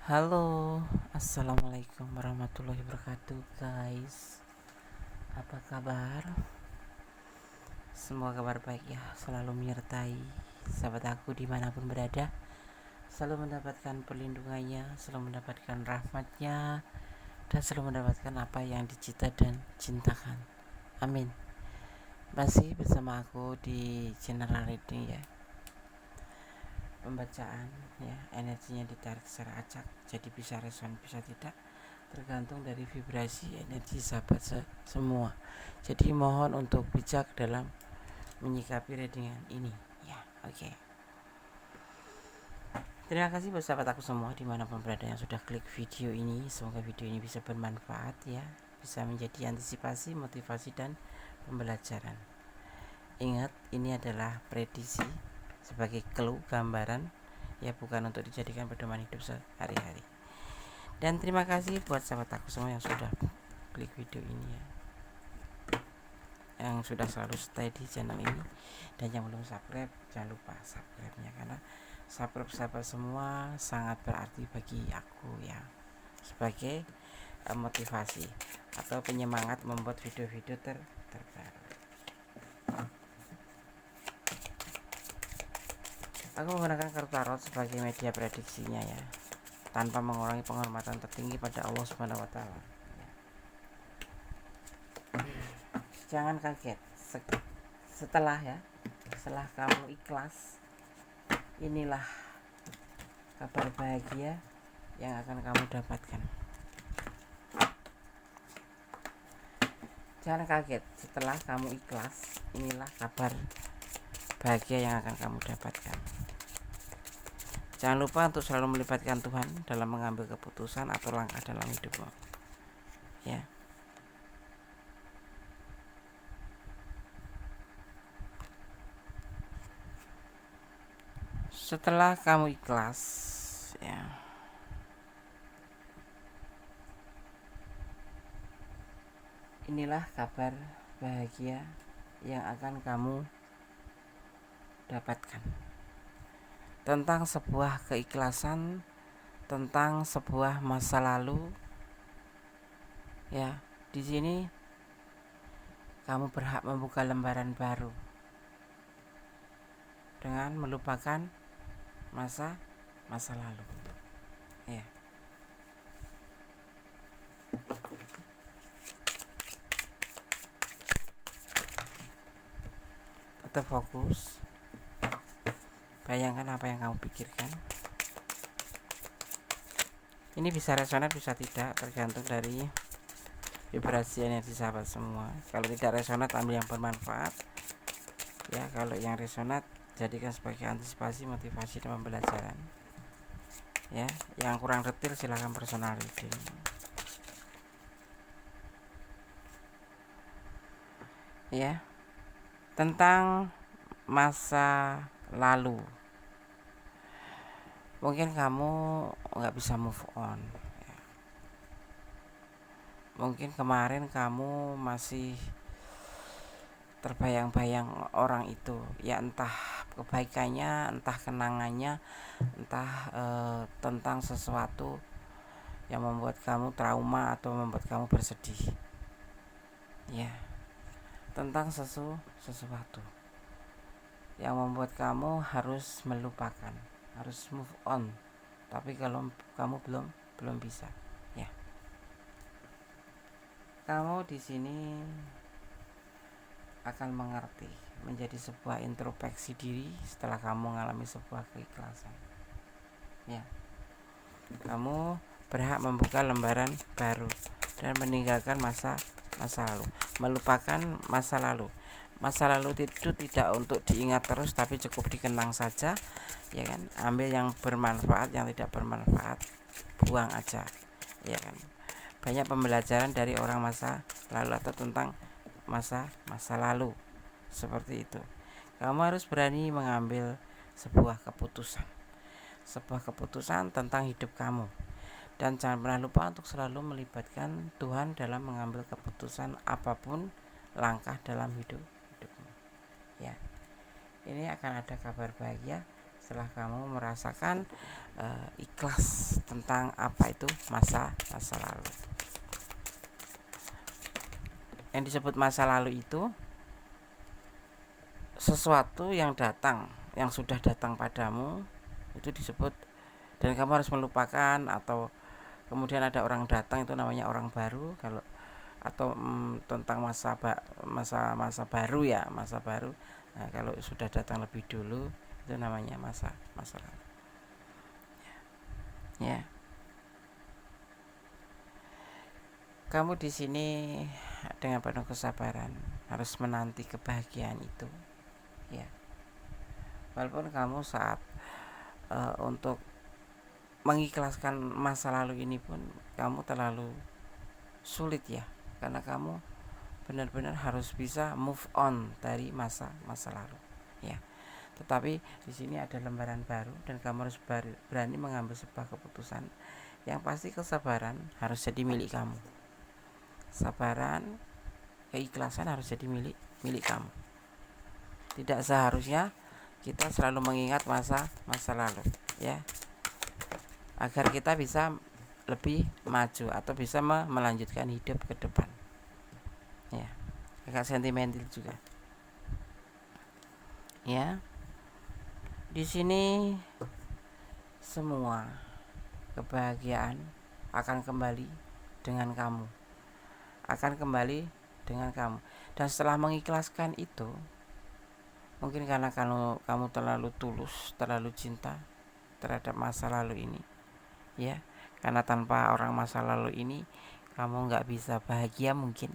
Halo, assalamualaikum warahmatullahi wabarakatuh, guys. Apa kabar? Semua kabar baik ya, selalu menyertai sahabat aku dimanapun berada. Selalu mendapatkan perlindungannya, selalu mendapatkan rahmatnya, dan selalu mendapatkan apa yang dicita dan cintakan. Amin. Masih bersama aku di general reading ya, pembacaan ya, energinya ditarik secara acak, jadi bisa respon bisa tidak, tergantung dari vibrasi energi sahabat semua. Jadi mohon untuk bijak dalam menyikapi readingan ini ya. Oke. Terima kasih buat sahabat aku semua dimanapun berada yang sudah klik video ini. Semoga video ini bisa bermanfaat ya, bisa menjadi antisipasi, motivasi, dan pembelajaran. Ingat, ini adalah prediksi sebagai clue, gambaran ya, bukan untuk dijadikan pedoman hidup sehari-hari. Dan terima kasih buat sahabat aku semua yang sudah klik video ini ya, yang sudah selalu stay di channel ini, dan yang belum subscribe jangan lupa subscribe-nya, karena subscribe sahabat semua sangat berarti bagi aku ya, sebagai motivasi atau penyemangat membuat video-video terbaru. Aku menggunakan kartu tarot sebagai media prediksinya ya, tanpa mengurangi penghormatan tertinggi pada Allah Subhanahu wa taala. Jangan kaget setelah kamu ikhlas, inilah kabar bahagia yang akan kamu dapatkan. Jangan kaget setelah kamu ikhlas, inilah kabar bahagia yang akan kamu dapatkan. Jangan lupa untuk selalu melibatkan Tuhan dalam mengambil keputusan atau langkah dalam hidupmu ya. Setelah kamu ikhlas ya, inilah kabar bahagia yang akan kamu dapatkan, tentang sebuah keikhlasan, tentang sebuah masa lalu ya. Di sini kamu berhak membuka lembaran baru dengan melupakan masa lalu ya. Tetap fokus, bayangkan apa yang kamu pikirkan. Ini bisa resonat bisa tidak, tergantung dari vibrasi energi sahabat semua. Kalau tidak resonat, ambil yang bermanfaat ya. Kalau yang resonat, jadikan sebagai antisipasi, motivasi, dan pembelajaran ya. Yang kurang detail silahkan personal reading ya. Tentang masa lalu, mungkin kamu nggak bisa move on ya. Mungkin kemarin kamu masih terbayang-bayang orang itu ya, entah kebaikannya, entah kenangannya, entah tentang sesuatu yang membuat kamu trauma atau membuat kamu bersedih ya, tentang sesuatu yang membuat kamu harus melupakan, harus move on. Tapi kalau kamu belum bisa ya, kamu di sini akan mengerti, menjadi sebuah introspeksi diri setelah kamu mengalami sebuah keikhlasan ya. Kamu berhak membuka lembaran baru dan meninggalkan masa lalu, melupakan masa lalu. Masa lalu itu tidak untuk diingat terus, tapi cukup dikenang saja ya kan. Ambil yang bermanfaat, yang tidak bermanfaat buang aja ya kan. Banyak pembelajaran dari orang masa lalu atau tentang masa lalu seperti itu. Kamu harus berani mengambil sebuah keputusan tentang hidup kamu, dan jangan pernah lupa untuk selalu melibatkan Tuhan dalam mengambil keputusan apapun langkah dalam hidupmu ya. Ini akan ada kabar bahagia setelah kamu merasakan ikhlas tentang apa itu masa lalu. Yang disebut masa lalu itu sesuatu yang datang, yang sudah datang padamu, itu disebut, dan kamu harus melupakan, atau kemudian ada orang datang, itu namanya orang baru. Kalau atau tentang masa baru ya, masa baru. Nah, kalau sudah datang lebih dulu, itu namanya masa lalu. Ya. Kamu di sini dengan penuh kesabaran harus menanti kebahagiaan itu. Ya. Walaupun kamu saat untuk mengikhlaskan masa lalu ini pun kamu terlalu sulit ya, karena kamu benar-benar harus bisa move on dari masa lalu. Ya. Tetapi di sini ada lembaran baru dan kamu harus berani mengambil sebuah keputusan. Yang pasti kesabaran harus jadi milik kamu. Sabaran, keikhlasan harus jadi milik kamu. Tidak seharusnya kita selalu mengingat masa lalu, ya, agar kita bisa lebih maju atau bisa melanjutkan hidup ke depan. Ya, agak sentimental juga. Ya, di sini semua kebahagiaan akan kembali dengan kamu. Dan setelah mengikhlaskan itu, mungkin karena kamu terlalu tulus, terlalu cinta terhadap masa lalu ini, ya, karena tanpa orang masa lalu ini kamu nggak bisa bahagia. Mungkin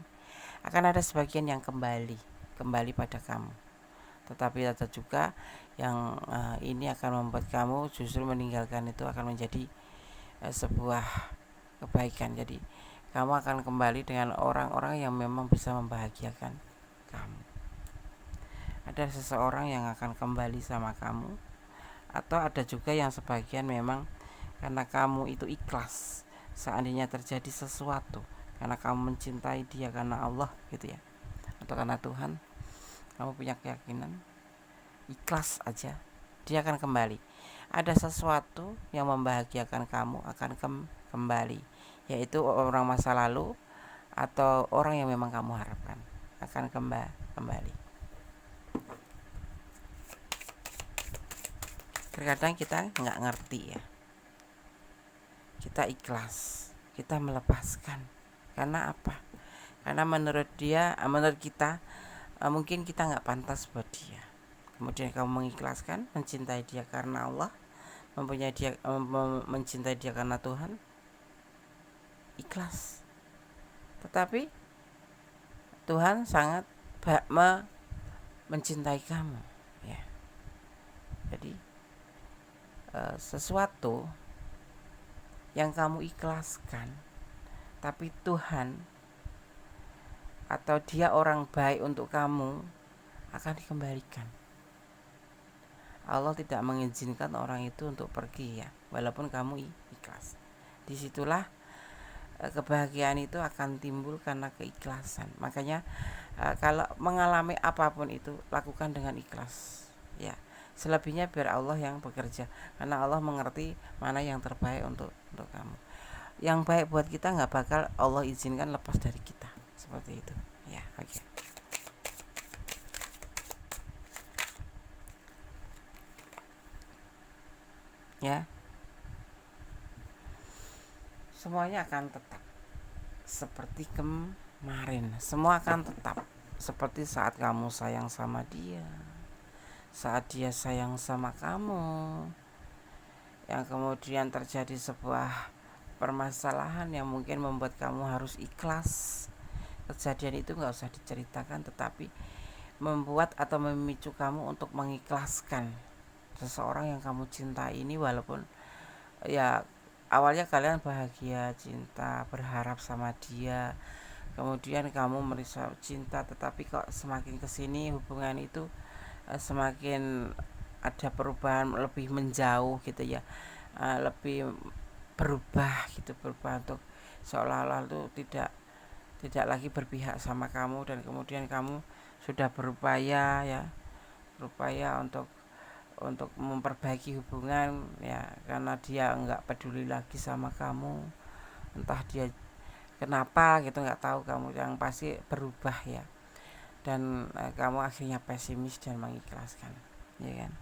akan ada sebagian yang kembali pada kamu, tetapi ada juga yang ini akan membuat kamu justru meninggalkan itu akan menjadi sebuah kebaikan. Jadi kamu akan kembali dengan orang-orang yang memang bisa membahagiakan kamu. Ada seseorang yang akan kembali sama kamu, atau ada juga yang sebagian memang karena kamu itu ikhlas, seandainya terjadi sesuatu karena kamu mencintai dia karena Allah gitu ya, atau karena Tuhan, kamu punya keyakinan, ikhlas aja, dia akan kembali. Ada sesuatu yang membahagiakan kamu akan kembali, yaitu orang masa lalu atau orang yang memang kamu harapkan akan kembali. Terkadang kita nggak ngerti ya, kita ikhlas, kita melepaskan. Karena apa? Karena menurut kita mungkin kita nggak pantas buat dia. Kemudian kamu mengikhlaskan, mencintai dia karena Allah, mencintai dia karena Tuhan, ikhlas. Tetapi Tuhan sangat mencintai kamu, ya. Jadi sesuatu yang kamu ikhlaskan, tapi Tuhan atau dia orang baik untuk kamu, akan dikembalikan. Allah tidak mengizinkan orang itu untuk pergi ya, walaupun kamu ikhlas. Disitulah kebahagiaan itu akan timbul karena keikhlasan. Makanya kalau mengalami apapun itu lakukan dengan ikhlas, ya. Selebihnya biar Allah yang bekerja, karena Allah mengerti mana yang terbaik untuk kamu. Yang baik buat kita nggak bakal Allah izinkan lepas dari kita, seperti itu, ya. Oke. Ya, semuanya akan tetap seperti kemarin. Semua akan tetap seperti saat kamu sayang sama dia, saat dia sayang sama kamu, yang kemudian terjadi sebuah permasalahan yang mungkin membuat kamu harus ikhlas. Kejadian itu nggak usah diceritakan, tetapi membuat atau memicu kamu untuk mengikhlaskan seseorang yang kamu cintai ini. Walaupun ya awalnya kalian bahagia, cinta, berharap sama dia, kemudian kamu merasa cinta, tetapi kok semakin kesini hubungan itu semakin ada perubahan, lebih menjauh gitu ya, lebih berubah untuk seolah-olah itu tidak lagi berpihak sama kamu, dan kemudian kamu sudah berupaya untuk untuk memperbaiki hubungan ya, karena dia nggak peduli lagi sama kamu, entah dia kenapa gitu, nggak tahu kamu, yang pasti berubah ya, dan kamu akhirnya pesimis dan mengikhlaskan, ya kan.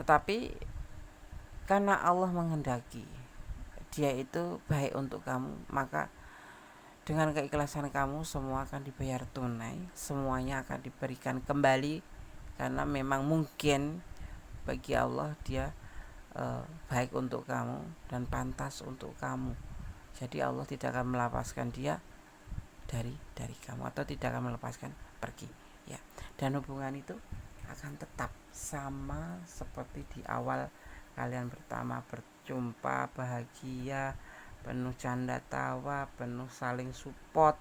Tetapi karena Allah menghendaki dia itu baik untuk kamu, maka dengan keikhlasan kamu semua akan dibayar tunai, semuanya akan diberikan kembali, karena memang mungkin bagi Allah dia baik untuk kamu dan pantas untuk kamu. Jadi Allah tidak akan melepaskan dia dari kamu, atau tidak akan melepaskan pergi ya. Dan hubungan itu akan tetap sama seperti di awal kalian pertama berjumpa, bahagia, penuh canda tawa, penuh saling support,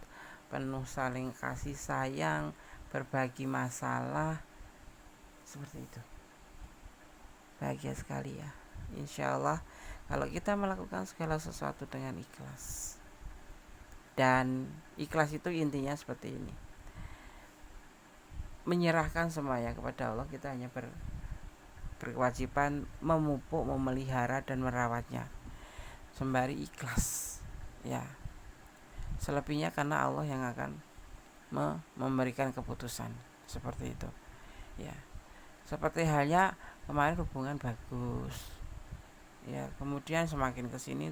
penuh saling kasih sayang, berbagi masalah, seperti itu. Bahagia sekali ya. Insya Allah kalau kita melakukan segala sesuatu dengan ikhlas, dan ikhlas itu intinya seperti ini, menyerahkan semuanya kepada Allah. Kita hanya berkewajiban memupuk, memelihara dan merawatnya sembari ikhlas ya. Selebihnya karena Allah yang akan memberikan keputusan, seperti itu ya. Seperti halnya kemarin hubungan bagus ya, kemudian semakin kesini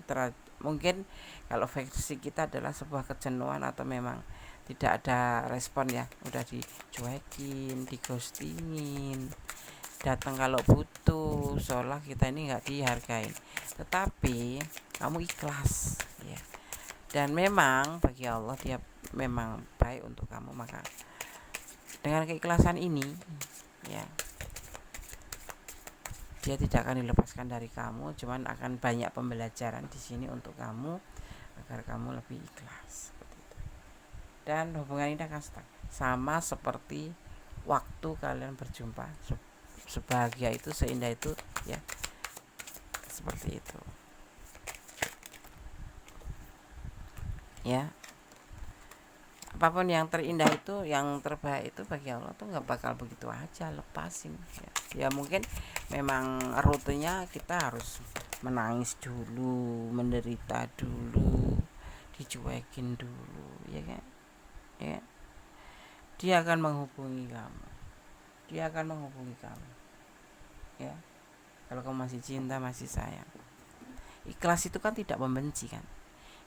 mungkin kalau versi kita adalah sebuah kejenuhan atau memang tidak ada respon ya, udah dicuekin, digostingin, datang kalau butuh, seolah kita ini nggak dihargain. Tetapi kamu ikhlas ya, dan memang bagi Allah dia memang baik untuk kamu, maka dengan keikhlasan ini ya, dia tidak akan dilepaskan dari kamu, cuman akan banyak pembelajaran di sini untuk kamu agar kamu lebih ikhlas, seperti itu. Dan hubungan ini akan sama seperti waktu kalian berjumpa, sebahagia itu, seindah itu ya, seperti itu ya. Apapun yang terindah itu, yang terbaik itu bagi Allah tuh nggak bakal begitu aja lepasin ya. Ya mungkin memang rutenya kita harus menangis dulu, menderita dulu, dicuekin dulu ya kan ya. Dia akan menghubungi kamu, ya. Kalau kamu masih cinta, masih sayang, ikhlas itu kan tidak membenci kan.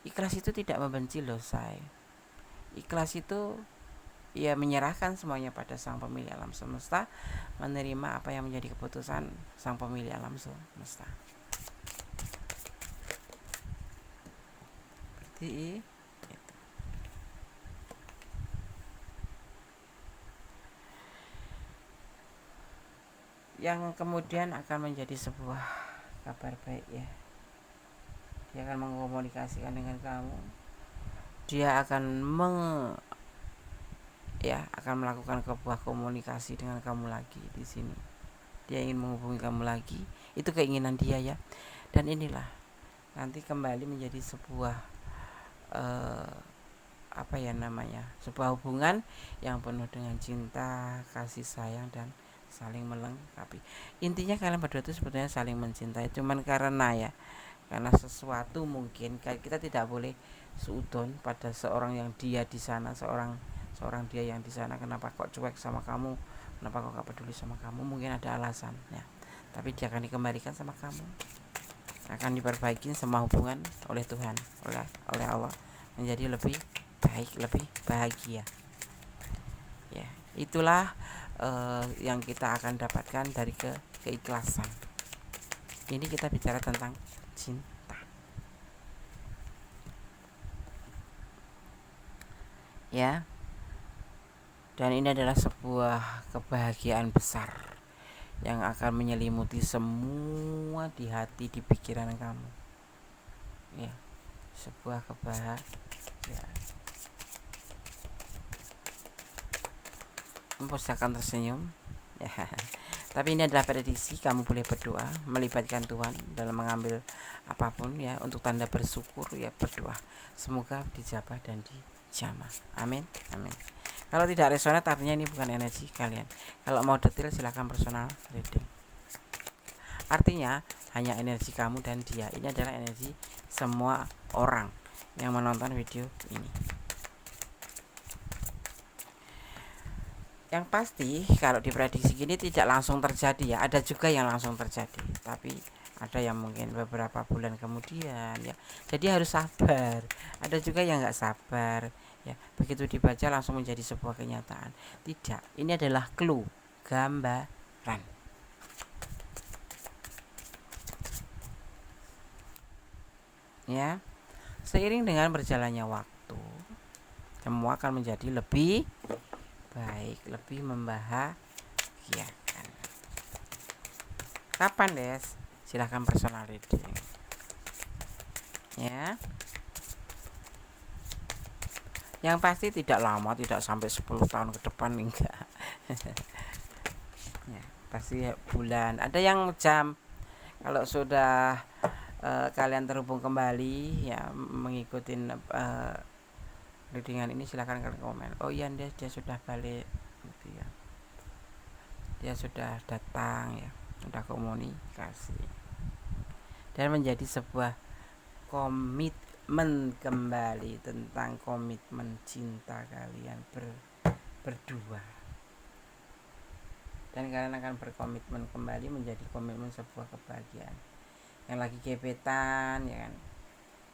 Ikhlas itu tidak membenci loh say. Ikhlas itu ya menyerahkan semuanya pada Sang Pemilik alam semesta, menerima apa yang menjadi keputusan Sang Pemilik alam semesta. Seperti itu. Yang kemudian akan menjadi sebuah kabar baik ya. Dia akan mengkomunikasikan dengan kamu. Dia akan akan melakukan sebuah komunikasi dengan kamu lagi di sini. Dia ingin menghubungi kamu lagi, itu keinginan dia ya. Dan inilah nanti kembali menjadi sebuah sebuah hubungan yang penuh dengan cinta, kasih sayang, dan saling melengkapi. Intinya kalian berdua itu sebetulnya saling mencintai, cuman karena sesuatu mungkin kita tidak boleh suudon pada seorang yang dia di sana, seorang dia yang di sana, kenapa kok cuek sama kamu, kenapa kok gak peduli sama kamu, mungkin ada alasan ya. Tapi dia akan dikembalikan sama kamu, akan diperbaiki semua hubungan oleh Tuhan, oleh Allah, menjadi lebih baik, lebih bahagia ya. Itulah yang kita akan dapatkan dari keikhlasan. Ini kita bicara tentang cinta ya. Dan ini adalah sebuah kebahagiaan besar yang akan menyelimuti semua di hati, di pikiran kamu ya. Sebuah kebahagiaan. Mempustakan tersenyum ya. Tapi ini adalah prediksi, kamu boleh berdoa, melibatkan Tuhan dalam mengambil apapun ya, untuk tanda bersyukur ya, berdoa semoga dijabah dan dijamah. Amin, amin. Kalau tidak resonate artinya ini bukan energi kalian. Kalau mau detail silahkan personal reading. Artinya hanya energi kamu dan dia. Ini adalah energi semua orang yang menonton video ini. Yang pasti kalau diprediksi gini tidak langsung terjadi ya. Ada juga yang langsung terjadi, tapi ada yang mungkin beberapa bulan kemudian ya. Jadi harus sabar. Ada juga yang nggak sabar ya. Begitu dibaca langsung menjadi sebuah kenyataan. Tidak. Ini adalah clue, gambaran. Ya. Seiring dengan berjalannya waktu, semua akan menjadi lebih baik, lebih membahagiakan. Kapan, Des? Silahkan personal reading. Ya. Yang pasti tidak lama, tidak sampai 10 tahun ke depan, enggak. Ya, pasti bulan. Ada yang jam. Kalau sudah kalian terhubung kembali ya mengikuti readingan ini, silahkan kalian komen. Oh iya, dia sudah balik gitu ya. Dia sudah datang ya, sudah komunikasi. Dan menjadi sebuah komitmen kembali tentang komitmen cinta kalian berdua. Dan kalian akan berkomitmen kembali menjadi komitmen sebuah kebahagiaan. Yang lagi gebetan ya kan,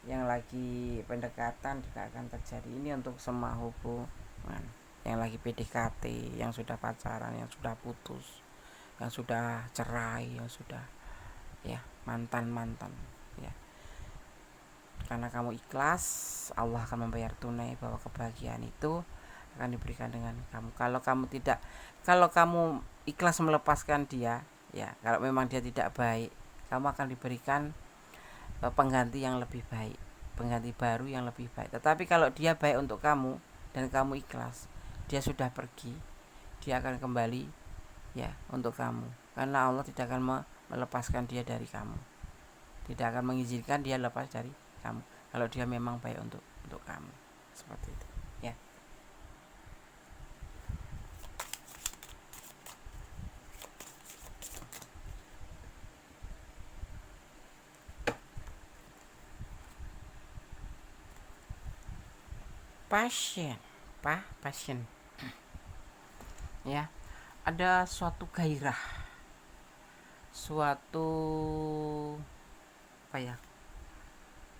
yang lagi pendekatan juga akan terjadi. Ini untuk semua hubungan. Yang lagi PDKT, yang sudah pacaran, yang sudah putus, yang sudah cerai, yang sudah ya mantan ya. Karena kamu ikhlas, Allah akan membayar tunai bahwa kebahagiaan itu akan diberikan dengan kamu. Kalau kamu ikhlas melepaskan dia, ya kalau memang dia tidak baik, kamu akan diberikan pengganti yang lebih baik, pengganti baru yang lebih baik. Tetapi kalau dia baik untuk kamu dan kamu ikhlas, dia sudah pergi, dia akan kembali ya untuk kamu. Karena Allah tidak akan melepaskan dia dari kamu, tidak akan mengizinkan dia lepas dari kamu kalau dia memang baik untuk kamu. Seperti itu ya. Passion ya, ada suatu gairah, suatu apa ya,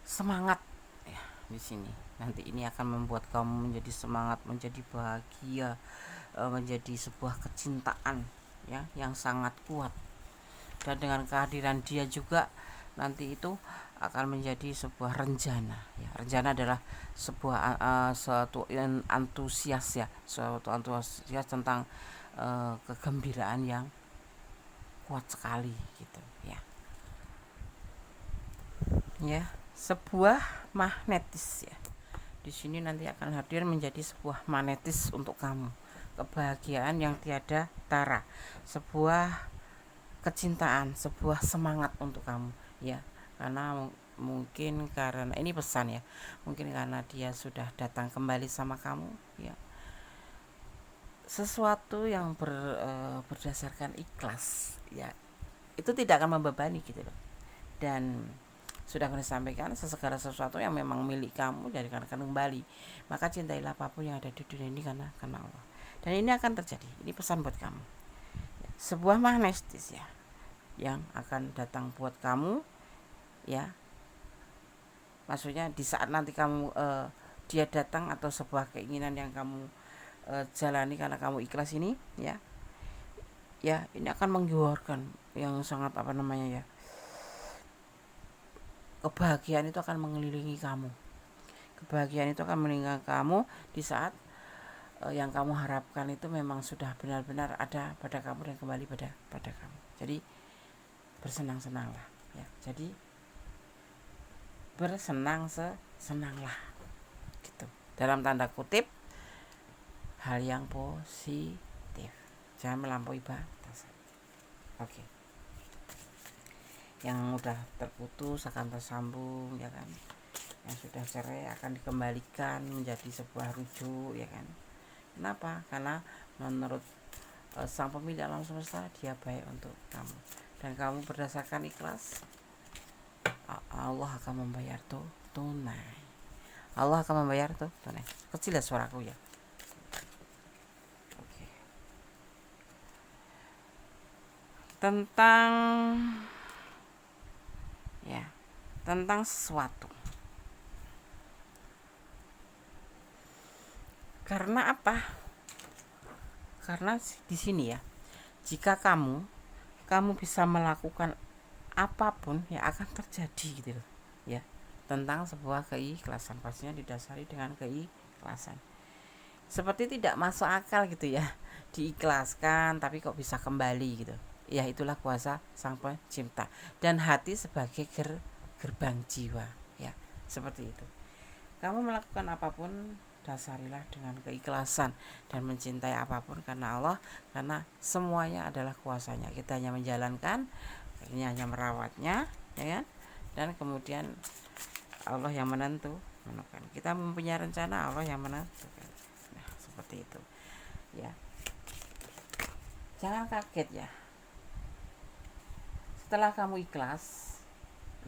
semangat ya di sini. Nanti ini akan membuat kamu menjadi semangat, menjadi bahagia, menjadi sebuah kecintaan ya yang sangat kuat. Dan dengan kehadiran dia juga nanti itu akan menjadi sebuah rencana ya. Rencana adalah sebuah suatu antusias ya, suatu antusias tentang kegembiraan yang kuat sekali gitu ya. Ya, sebuah magnetis ya. Di sini nanti akan hadir menjadi sebuah magnetis untuk kamu. Kebahagiaan yang tiada tara, sebuah kecintaan, sebuah semangat untuk kamu ya. Karena mungkin karena ini pesan ya, mungkin karena dia sudah datang kembali sama kamu ya, sesuatu yang berdasarkan ikhlas ya, itu tidak akan membebani gitu loh. Dan sudah kami sampaikan, segala sesuatu yang memang milik kamu dari karena kembali, maka cintailah apapun yang ada di dunia ini karena Allah. Dan ini akan terjadi. Ini pesan buat kamu ya, sebuah magnetis ya yang akan datang buat kamu ya. Maksudnya di saat nanti kamu dia datang, atau sebuah keinginan yang kamu jalani karena kamu ikhlas ini ya, ya ini akan mengeluarkan yang sangat apa namanya ya, kebahagiaan itu akan mengelilingi kamu. Kebahagiaan itu akan meninggalkan kamu di saat yang kamu harapkan itu memang sudah benar-benar ada pada kamu dan kembali pada kamu. Jadi bersenang-senanglah ya. Jadi bersenang-senanglah gitu. Dalam tanda kutip, hal yang positif. Jangan melampaui batasan. Oke. Yang udah terputus akan tersambung ya kan. Yang sudah cerai akan dikembalikan menjadi sebuah rujuk ya kan. Kenapa? Karena menurut sang pemilik alam semesta, dia baik untuk kamu. dan kamu berdasarkan ikhlas, Allah akan membayar tunai. Allah akan membayar tunai. Kecil ya suaraku ya. Oke. Tentang sesuatu. Karena apa? Karena di sini ya, jika kamu bisa melakukan apapun yang akan terjadi gitu loh ya, tentang sebuah keikhlasan, pastinya didasari dengan keikhlasan. Seperti tidak masuk akal gitu ya, diikhlaskan tapi kok bisa kembali gitu ya. Itulah kuasa Sang Pencipta dan hati sebagai gerbang jiwa ya, seperti itu. Kamu melakukan apapun, dasarilah dengan keikhlasan dan mencintai apapun karena Allah, karena semuanya adalah kuasanya. Kita hanya menjalankan, ini hanya merawatnya ya kan, dan kemudian Allah yang menentukan. Kita mempunyai rencana, Allah yang menentukan. Nah, seperti itu ya. Jangan kaget ya, setelah kamu ikhlas,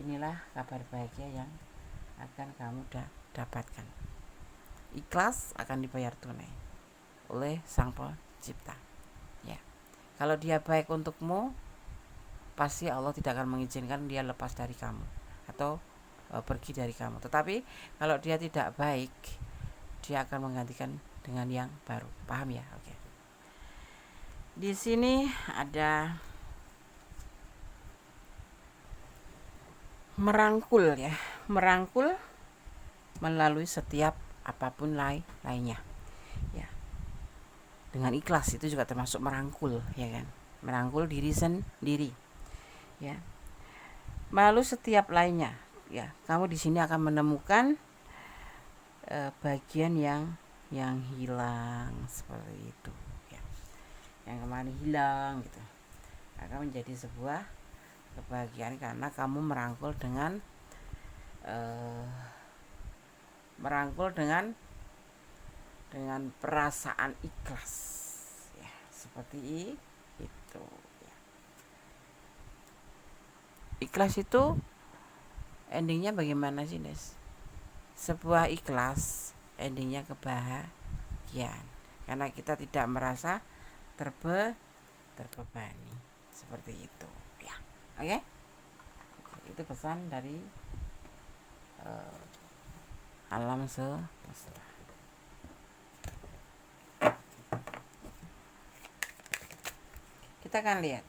inilah kabar bahagia yang akan kamu dapatkan. Ikhlas akan dibayar tunai oleh Sang Pencipta ya. Kalau dia baik untukmu, pasti Allah tidak akan mengizinkan dia lepas dari kamu atau pergi dari kamu. Tetapi kalau dia tidak baik, dia akan menggantikan dengan yang baru. Paham ya? Oke. Di sini ada merangkul ya, merangkul melalui setiap apapun lainnya ya. Dengan ikhlas itu juga termasuk merangkul ya kan, merangkul diri sendiri ya. Melalui setiap lainnya ya, kamu di sini akan menemukan bagian yang hilang seperti itu ya, yang kemarin hilang gitu, akan menjadi sebuah kebahagiaan karena kamu merangkul dengan perasaan ikhlas ya, seperti itu ya. Ikhlas itu endingnya bagaimana sih, Des? Sebuah ikhlas endingnya kebahagiaan karena kita tidak merasa terbebani, seperti itu ya. Oke? Itu pesan dari alam semesta. Kita akan lihat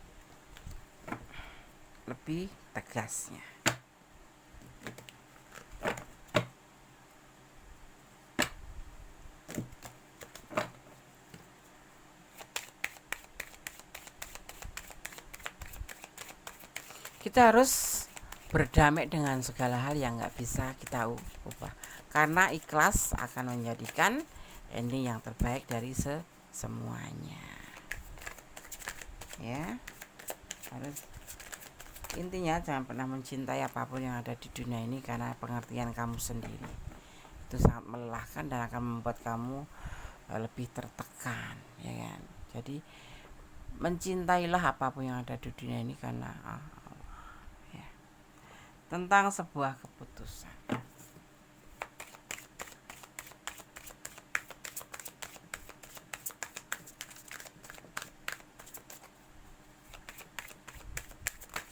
lebih tegasnya. Kita harus berdamai dengan segala hal yang nggak bisa kita ubah, karena ikhlas akan menjadikan ending yang terbaik dari semuanya ya. Harus, intinya jangan pernah mencintai apapun yang ada di dunia ini karena pengertian kamu sendiri. Itu sangat melelahkan dan akan membuat kamu lebih tertekan ya kan. Jadi mencintailah apapun yang ada di dunia ini karena ya. Tentang sebuah keputusan,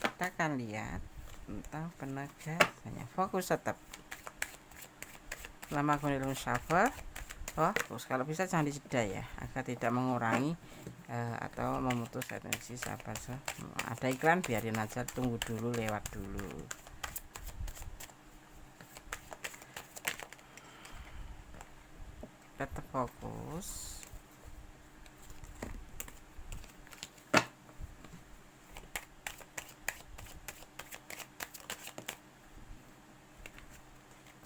kita akan lihat tentang penegasannya. Fokus tetap lama gunil musafir. Terus kalau bisa jangan dijeda ya, agar tidak mengurangi atau memutus atensi sahabat. Ada iklan biarin aja, tunggu dulu, lewat dulu. Tetap fokus.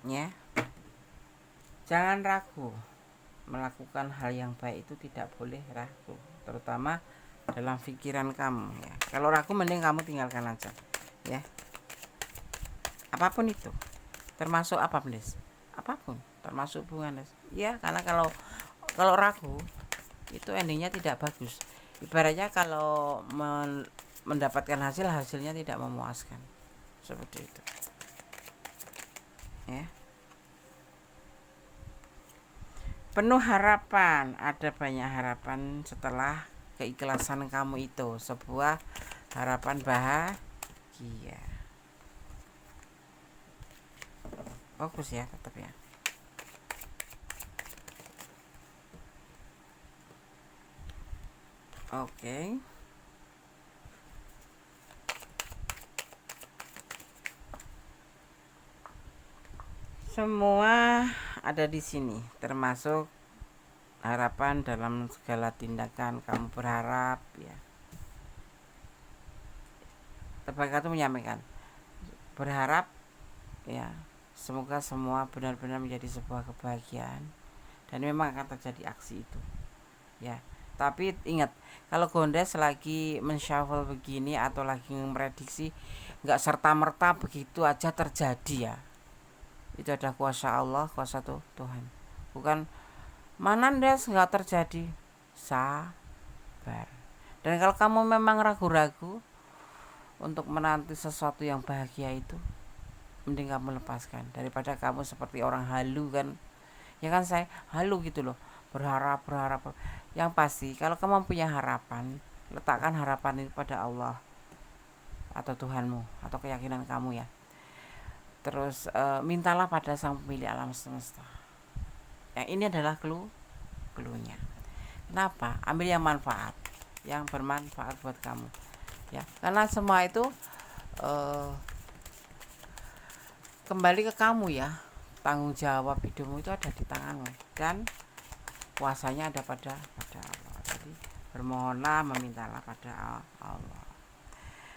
Ya, jangan ragu melakukan hal yang baik, itu tidak boleh ragu, terutama dalam pikiran kamu ya. Kalau ragu mending kamu tinggalkan aja ya, apapun itu, termasuk apa, Des? Apapun, termasuk hubungan, Des ya. Karena kalau ragu itu endingnya tidak bagus. Ibaratnya kalau mendapatkan hasilnya tidak memuaskan, seperti itu ya. Penuh harapan, ada banyak harapan setelah keikhlasan kamu itu, sebuah harapan bahagia. Fokus ya, tetap ya. Oke. Semua ada di sini, termasuk harapan dalam segala tindakan kamu berharap ya. Tepat itu menyampaikan berharap ya, semoga semua benar-benar menjadi sebuah kebahagiaan dan memang akan terjadi aksi itu ya. Tapi ingat, kalau Gondes lagi menshuffle begini atau lagi memprediksi, nggak serta-merta begitu aja terjadi ya. Itu ada kuasa Allah, kuasa Tuhan. Bukan mana Des nggak terjadi, sabar. Dan kalau kamu memang ragu-ragu untuk menanti sesuatu yang bahagia itu, mending kamu lepaskan daripada kamu seperti orang halu kan. Ya kan, saya halu gitu loh, berharap. Yang pasti kalau kamu punya harapan, letakkan harapan itu pada Allah atau Tuhanmu atau keyakinan kamu ya. Terus mintalah pada Sang Pemilik alam semesta. Yang ini adalah clue-nya. Kenapa? Ambil yang manfaat, yang bermanfaat buat kamu ya. Karena semua itu kembali ke kamu ya. Tanggung jawab hidupmu itu ada di tanganmu dan kuasanya ada pada Allah. Jadi bermohonlah, memintalah pada Allah.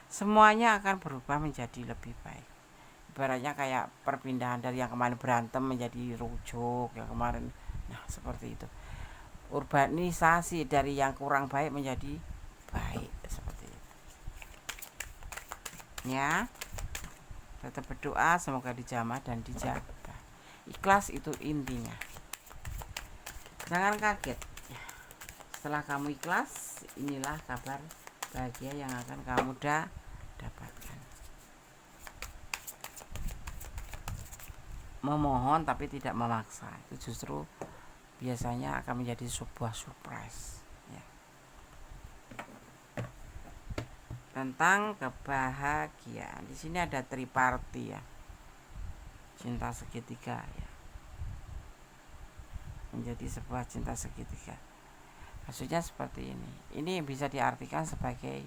Semuanya akan berubah menjadi lebih baik. Ibaratnya kayak perpindahan dari yang kemarin berantem menjadi rujuk yang kemarin. Nah, seperti itu. Urbanisasi dari yang kurang baik menjadi baik, seperti itu. Ya. Tetap berdoa semoga dijamah dan dijaga. Ikhlas itu intinya. Jangan kaget. Setelah kamu ikhlas, inilah kabar bahagia yang akan kamu dapatkan. Memohon tapi tidak memaksa, itu justru biasanya akan menjadi sebuah surprise ya. Tentang kebahagiaan, di sini ada triparti ya, cinta segitiga ya, menjadi sebuah cinta segitiga. Maksudnya seperti ini. Ini bisa diartikan sebagai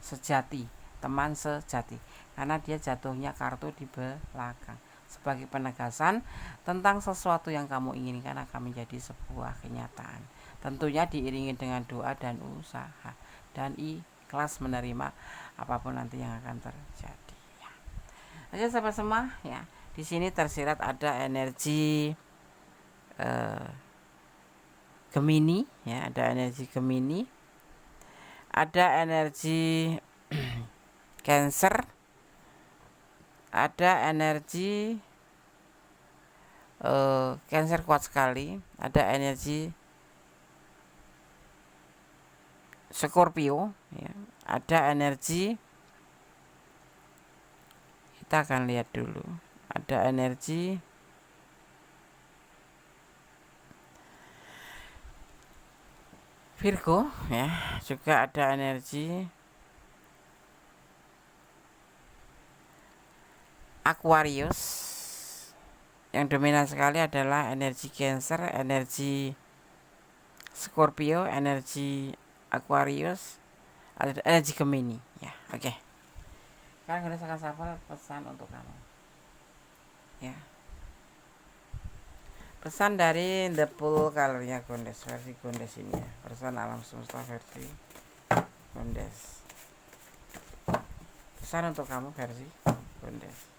sejati, teman sejati, karena dia jatuhnya kartu di belakang sebagai penegasan tentang sesuatu yang kamu inginkan akan menjadi sebuah kenyataan. Tentunya diiringi dengan doa dan usaha dan ikhlas menerima apapun nanti yang akan terjadi. Ya. Aja sahabat semua ya. Di sini tersirat ada energi Gemini ya, ada energi Gemini, ada energi Cancer, ada energi Cancer kuat sekali, ada energi Scorpio ya, ada energi, kita akan lihat dulu, ada energi Virgo ya, juga ada energi Aquarius. Yang dominan sekali adalah energi Cancer, energi Scorpio, energi Aquarius, ada energi Gemini ya. Oke. Sekarang kita akan shuffle pesan untuk kamu ya. Pesan dari The Pool Colornya Gondes, versi Gondes ini ya, pesan alam semesta versi Gondes. Pesan untuk kamu versi Gondes.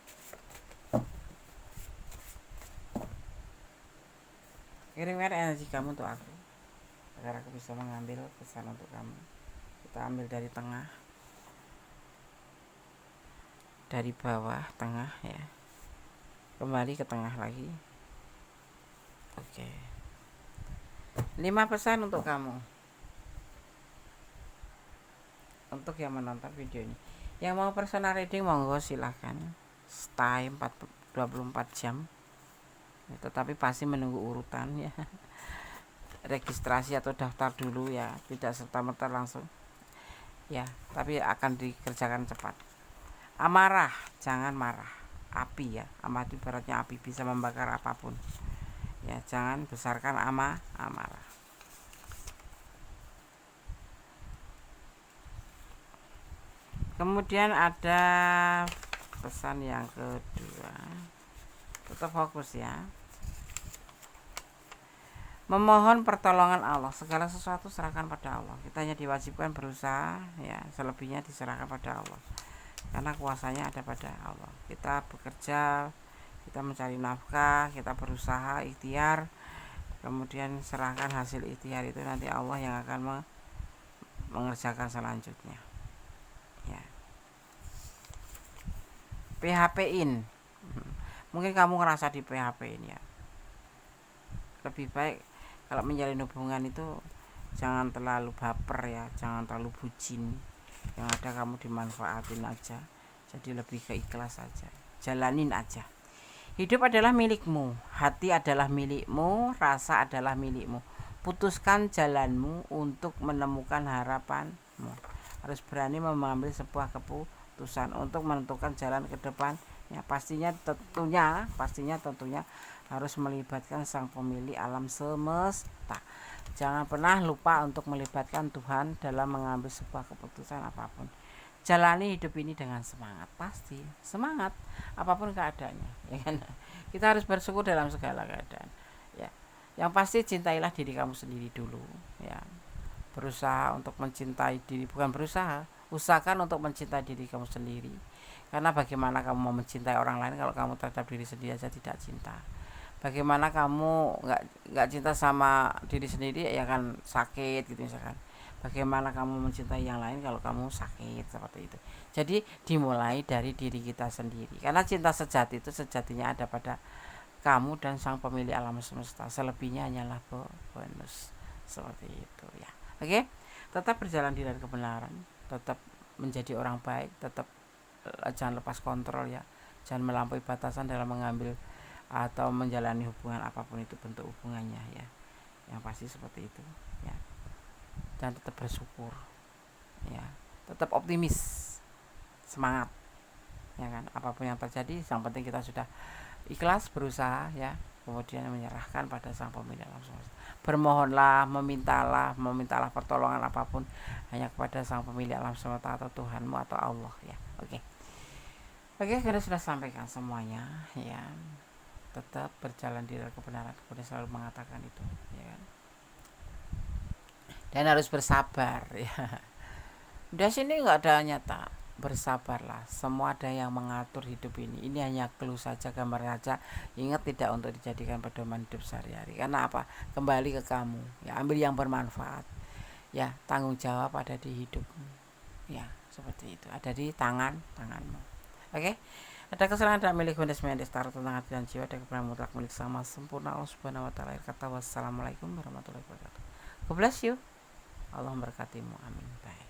Kirimkan energi kamu untuk aku agar aku bisa mengambil pesan untuk kamu. Kita ambil dari tengah, dari bawah tengah ya, kembali ke tengah lagi. Oke. 5 pesan untuk kamu untuk yang menonton video ini. Yang mau personal reading monggo silahkan, stay 24 jam ya, tetapi pasti menunggu urutan ya, registrasi atau daftar dulu ya, tidak serta-merta langsung ya, tapi akan dikerjakan cepat. Amarah, jangan marah. Api ya, amarah itu ibaratnya api, bisa membakar apapun ya, jangan besarkan amarah. Kemudian ada pesan yang kedua, tetap fokus ya, memohon pertolongan Allah. Segala sesuatu serahkan pada Allah. Kita hanya diwajibkan berusaha ya, selebihnya diserahkan pada Allah, karena kuasanya ada pada Allah. Kita bekerja, kita mencari nafkah, kita berusaha ikhtiar, kemudian serahkan hasil ikhtiar itu, nanti Allah yang akan mengerjakan selanjutnya ya. PHP-in, mungkin kamu ngerasa di PHP-in ya. Lebih baik kalau menjalin hubungan itu jangan terlalu baper ya, jangan terlalu bucin. Yang ada kamu dimanfaatin aja. Jadi lebih ke ikhlas aja, jalanin aja. Hidup adalah milikmu, hati adalah milikmu, rasa adalah milikmu. Putuskan jalanmu untuk menemukan harapanmu. Harus berani mengambil sebuah keputusan untuk menentukan jalan ke depan ya, pastinya tentunya harus melibatkan sang pemilik alam semesta. Jangan pernah lupa untuk melibatkan Tuhan dalam mengambil sebuah keputusan apapun. Jalani hidup ini dengan semangat, pasti semangat apapun keadaannya ya kan? Kita harus bersyukur dalam segala keadaan ya. Yang pasti cintailah diri kamu sendiri dulu ya. Berusaha untuk mencintai diri, bukan berusaha, usahakan untuk mencintai diri kamu sendiri. Karena bagaimana kamu mau mencintai orang lain kalau kamu terhadap diri sendiri aja tidak cinta? Bagaimana kamu nggak cinta sama diri sendiri ya kan, sakit gitu misalkan. Bagaimana kamu mencintai yang lain kalau kamu sakit, seperti itu. Jadi dimulai dari diri kita sendiri, karena cinta sejati itu sejatinya ada pada kamu dan sang pemilik alam semesta. Selebihnya hanyalah bonus, seperti itu ya. Oke, tetap berjalan di dalam kebenaran, tetap menjadi orang baik, tetap jangan lepas kontrol ya, jangan melampaui batasan dalam mengambil atau menjalani hubungan apapun itu bentuk hubungannya ya. Yang pasti seperti itu ya. Dan tetap bersyukur ya, tetap optimis, semangat ya kan, apapun yang terjadi yang penting kita sudah ikhlas berusaha ya, kemudian menyerahkan pada sang pemilik alam semesta. Bermohonlah, memintalah pertolongan apapun hanya kepada sang pemilik alam semesta atau Tuhanmu atau Allah ya. Oke, kita sudah sampaikan semuanya ya. Tetap berjalan di dalam kebenaran, kemudian selalu mengatakan itu ya kan. Dan harus bersabar ya. Udah sini nggak ada nyata, bersabarlah. Semua ada yang mengatur hidup ini. Ini hanya clue saja, gambar saja. Ingat, tidak untuk dijadikan pedoman hidup sehari-hari. Karena apa? Kembali ke kamu. Ya, ambil yang bermanfaat. Ya, tanggung jawab ada di hidupmu. Ya, seperti itu. Ada di tanganmu. Oke? Ada kesalahan dalam milik Wendes Mendes, taruh tentang hati dan jiwa, ada kebenaran mutlak milik sama sempurna Allah Subhanahu wa taala. Kata wassalamualaikum warahmatullahi wabarakatuh. God bless you. Allah memberkatimu. Amin. Bye.